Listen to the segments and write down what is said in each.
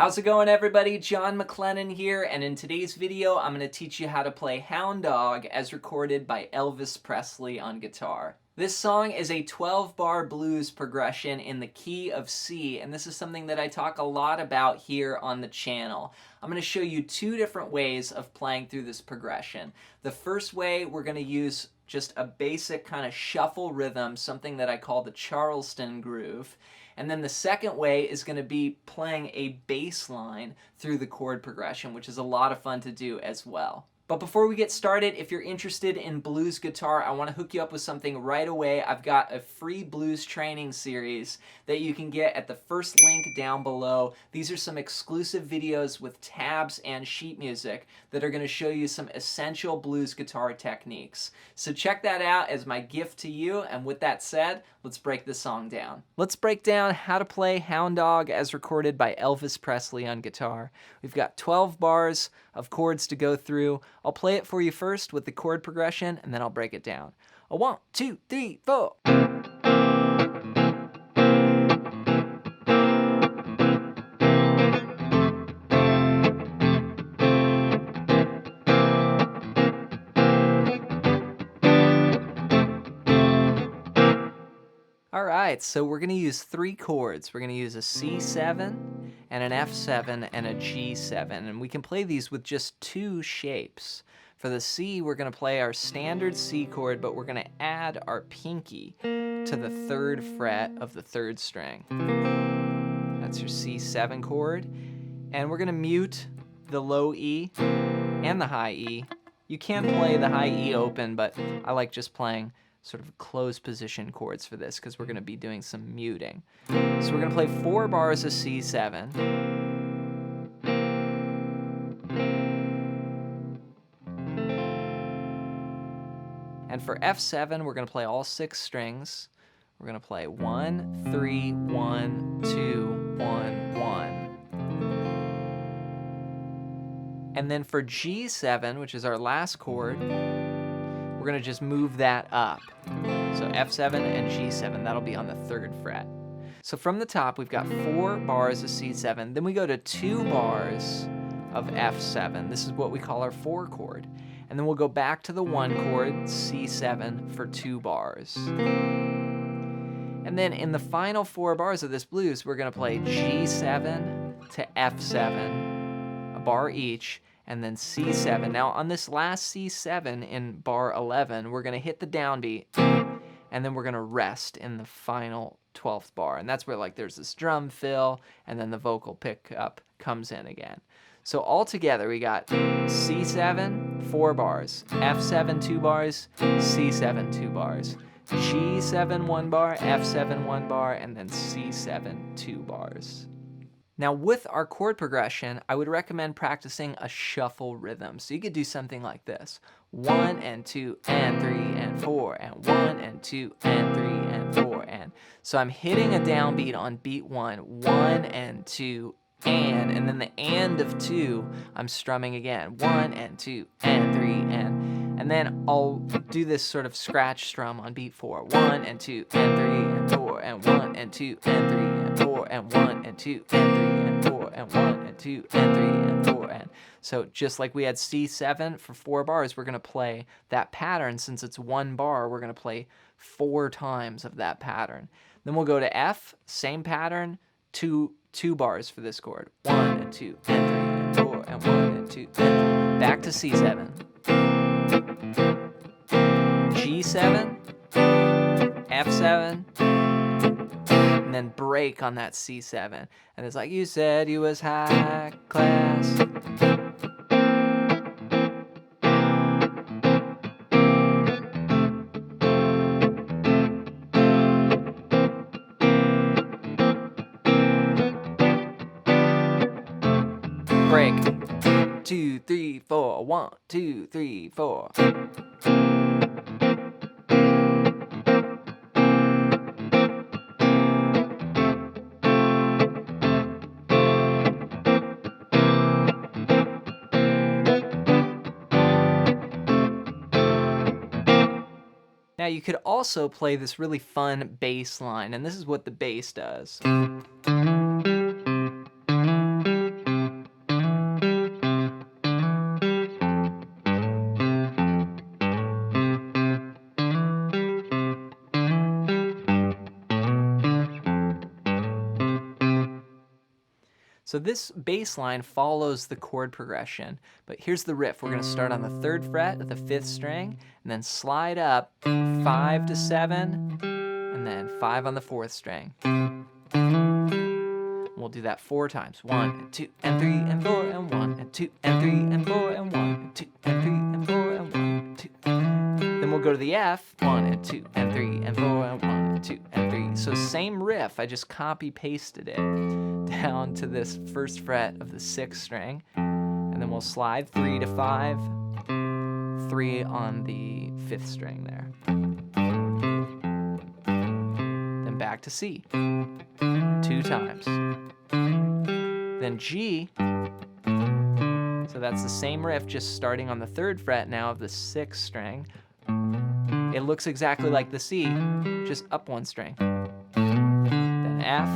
How's it going, everybody? John MacLennan here, and in today's video I'm going to teach you how to play Hound Dog as recorded by Elvis Presley on guitar. This song is a 12-bar blues progression in the key of C, and this is something that I talk a lot about here on the channel. I'm going to show you two different ways of playing through this progression. The first way, we're going to use just a basic kind of shuffle rhythm, something that I call the Charleston groove. And then the second way is going to be playing a bass line through the chord progression, which is a lot of fun to do as well. But before we get started, if you're interested in blues guitar, I want to hook you up with something right away. I've got a free blues training series that you can get at the first link down below. These are some exclusive videos with tabs and sheet music that are going to show you some essential blues guitar techniques. So check that out as my gift to you. And with that said, let's break this song down. Let's break down how to play Hound Dog as recorded by Elvis Presley on guitar. We've got 12 bars of chords to go through. I'll play it for you first with the chord progression, and then I'll break it down. 1, 2, 3, 4. Alright, so we're going to use three chords. We're going to use a C7, and an F7, and a G7. And we can play these with just two shapes. For the C, we're going to play our standard C chord, but we're going to add our pinky to the 3rd fret of the 3rd string. That's your C7 chord. And we're going to mute the low E and the high E. You can play the high E open, but I like just playing sort of closed position chords for this because we're going to be doing some muting. So we're going to play 4 bars of C7. And for F7, we're going to play all 6 strings. We're going to play 1, 3, 1, 2, 1, 1. And then for G7, which is our last chord, we're going to just move that up. So F7 and G7, that'll be on the 3rd fret. So from the top, we've got 4 bars of C7. Then we go to 2 bars of F7. This is what we call our 4 chord. And then we'll go back to the 1 chord, C7, for 2 bars. And then in the final 4 bars of this blues, we're going to play G7 to F7, a bar each, and then C7. Now on this last C7 in bar 11, we're going to hit the downbeat, and then we're going to rest in the final 12th bar. And that's where like there's this drum fill, and then the vocal pickup comes in again. So all together we got C7, 4 bars, F7, 2 bars, C7, 2 bars, G7, 1 bar, F7, 1 bar, and then C7, 2 bars. Now with our chord progression, I would recommend practicing a shuffle rhythm. So you could do something like this. 1 and 2 and 3 and 4 and 1 and 2 and 3 and 4 and. So I'm hitting a downbeat on beat 1, 1 and 2 and then the and of 2, I'm strumming again. 1 and 2 and 3 and then I'll do this sort of scratch strum on beat 4. 1 and 2 and 3 and 4 and 1 and 2 and 3 and 4 and 1 and 2 and 3 and 4 and 1 and 2 and 3 and 4 and. So just like we had C7 for 4 bars, we're going to play that pattern. Since it's 1 bar, we're going to play 4 times of that pattern. Then we'll go to F, same pattern, 2 bars for this chord. 1 and 2 and 3 and 4 and 1 and 2 and 3. Back to C7. G7, F7, and then break on that C7. And it's like, you said you was high class. Break. 2, 3, 4. 1, 2, 3, 4. Now you could also play this really fun bass line, and this is what the bass does. So this bass line follows the chord progression, but here's the riff. We're going to start on the 3rd fret of the 5th string, and then slide up 5 to 7, and then 5 on the 4th string. We'll do that 4 times. 1 and 2 and 3 and 4 and 1 and 2 and 3 and 4 and 1 and 2 and 3 and 4 and 1 and 2. Then we'll go to the F. 1 and 2 and 3 and 4 and 1 and 2 and 3. So same riff. I just copy pasted it down to this 1st fret of the 6th string, and then we'll slide 3 to 5, 3 on the 5th string there. Then back to C 2 times. Then G, so that's the same riff, just starting on the 3rd fret now of the 6th string. It looks exactly like the C, just up 1 string. Then F,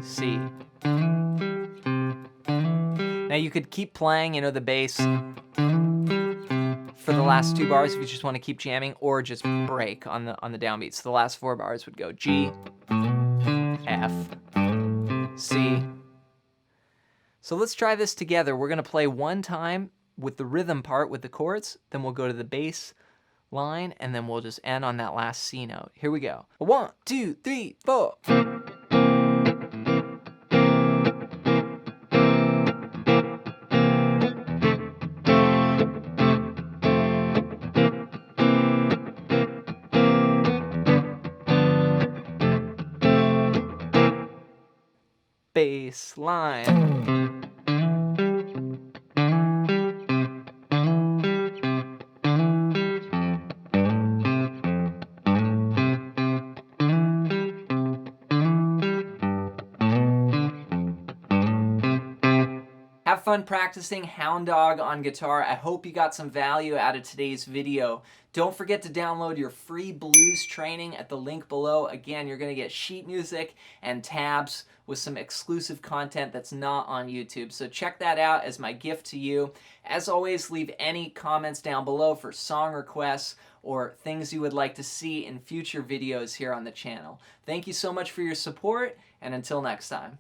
C. Now you could keep playing, you know, the bass for the last 2 bars if you just want to keep jamming, or just break on the downbeat. So the last 4 bars would go G, F, C. So let's try this together. We're going to play 1 time with the rhythm part with the chords, then we'll go to the bass line, and then we'll just end on that last C note. Here we go. 1, 2, 3, 4. Bass line. Have fun practicing Hound Dog on guitar. I hope you got some value out of today's video. Don't forget to download your free blues training at the link below. Again, you're going to get sheet music and tabs with some exclusive content that's not on YouTube. So check that out as my gift to you. As always, leave any comments down below for song requests or things you would like to see in future videos here on the channel. Thank you so much for your support, and until next time.